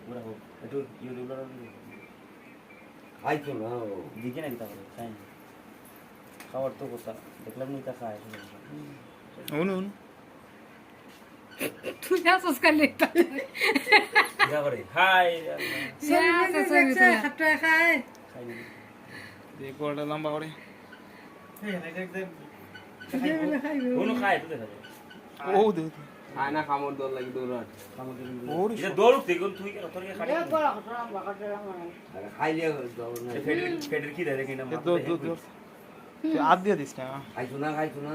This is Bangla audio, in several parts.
পুরা হোক একটু ইউটিউবার খাই তো না দিকে নাকি তাহলে খাই না খাবার তো কোথা দেখলাম নি তা খায় উনুন তুই আসস কালে যা করে হাই খায় খাই এই কোয়াটা লম্বা করে কোনো খায় তো দেখা যায় ও দে খায় না খামর দৌড় লাগি দৌড়াট ওরে এটা দৌড় দেখুন তুই কেন তোর কে খাড়ি খাইলে দৌড় না ফেডের কি দেয় দেখি না দো দো দো তুই আদ দিয়ে দিস না খাইছো না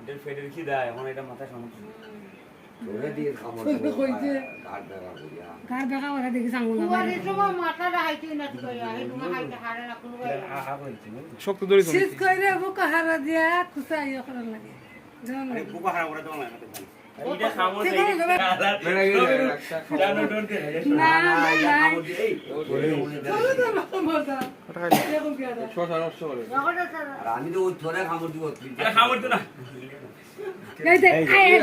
এটার ফেডের কি দেয় এখন এটা মাথায় সমস্যা ধরে দিয়ে খামর কইছে। গাড় দেখা করিয়া কার দেখা ওরা দেখি সাঙ্গুল আহা বলছি শক্ত দড়ি তো শীত কইরে বুক হারা দিয়া খুশা ইয়া করার লাগে জানো আরে বুকা হারা করে দাও না এটা খামো ঠিক দেই আছে, বেড়া গেলে একটা জানো ডোন্ট কে না না না এটা খামো দেই চলো তো মজা ওটা খাই এরকম কি আছে শশা নষ্ট করে আর আমি তো ওই ধরে খামর দিব আরে খামো তো না গাইতে আয়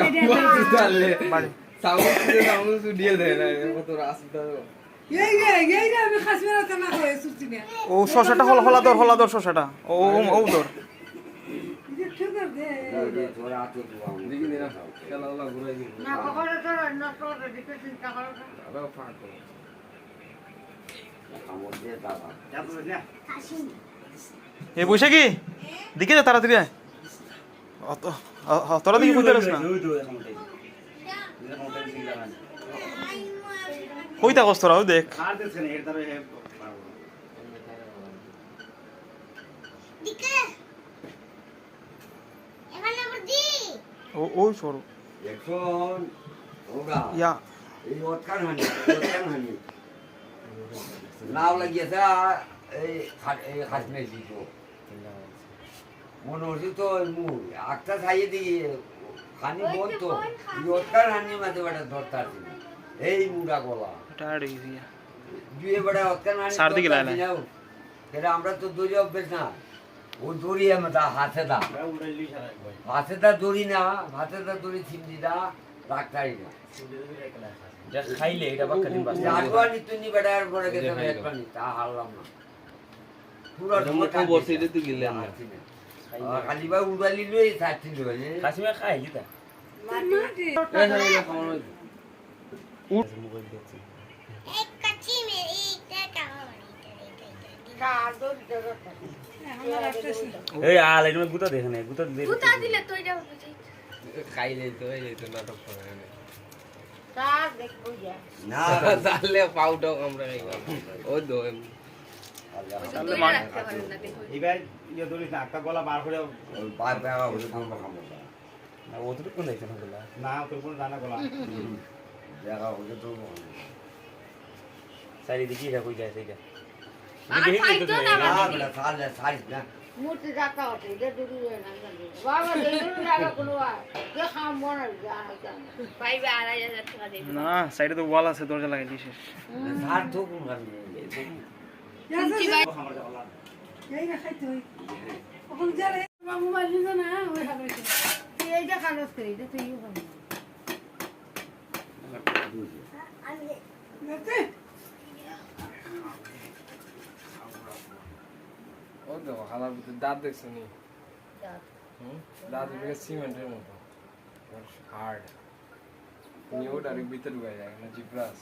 বাড়ি সাউন্ড দিয়ে দেয় না কত রাস্তা এই আমি খাসমেরা তো না কই সুতি না ও শশাটা হলা দর শশাটা ও ও দর যে ঠিক দে ধরে আতো তো দেখি না খেলা ঘুরাই দিই না কখনো তো নষ্ট করে দিতে চিন্তা করো না আবার ফাঁক খামর দিয়ে দাদা যাবো না এ বসে কি দিকে যা তাড়াতাড়ি আয় অত তোরা দিকে কইতে পারিস না ওই তো খামো দেই এটা খামো দেই সিঙ্গা না কইতা কস তোরা ওই দেখ আর দেছ না এর দ্বারা হে ও ওই সর এখন ওগা ইয়া এই ওটকান হানি নাও লাগিয়েছে এই খাসমে দিত মনে হচ্ছে তো একটা খাইয়ে দিয়ে খানি বলতো ওটকান হানি মাঝে বেটা ধরতে আসি এই মুড়া গলা এটা আড়ে গেছি দুয়ে বেটা ওটকান হানি সার দিকে লাইলা। এটা আমরা তো দড়ি অভ্যেস না ও দড়ি আমরা হাতে দা উড়াইলি সারা ভাই হাতে দা দড়ি না হাতে দা দড়ি ছিমদি দা রাখতাই না যা খাইলে এটা বাক্কা দিন বাস রাজবানি তুমি বেটার পরে গেছে ভেট পানি তা হারলাম না পুরো ঢোকা বসে এটা তুই গিললেন না খালি ভাই উড়ালি লই সাথী লই কাশিমা খাই লিতা মাটি মোবাইল দেখছি এই আল এটা গুতা দেখে না গুতা দে গুতা দিলে তো এটা হবে খাইলে তো এই তো নাটক করে তা দেখবো যা না তাহলে পাউটাও আমরা ও দো তাহলে মান এবার ইয়ে ধরিস না একটা গলা বার করে পার পাওয়া হলো খামো খামো না ওদের কোন দেখছ না গলা না তোর কোন জানা গলা দেখা হলো তো সারি দেখি এটা কই যায় সেইটা আর খাইতো না না বেটা সালে সারিস না মূর্তি রাখা হতো এটা দুটো না বাবা দুটো রাখা কোনো যে খাম মনে যা পাইবে 2500 টাকা দেবে না সাইডে তো ওয়াল আছে দরজা লাগাই দিছিস সার তো কোন গানি খামার যাওয়া এই না খাইতে হই এখন যারে মোবাইল নিছ না ওই হবে এইটা খালস করে এটা তুই হবে দেখতে ও দো হালার ভিতরে দাঁত দেখছো নি দাঁত ভিতরে সিমেন্টের মতো হার্ড নিয়ে ওটার ভিতরে ঢুকে যায় না জিব্রাস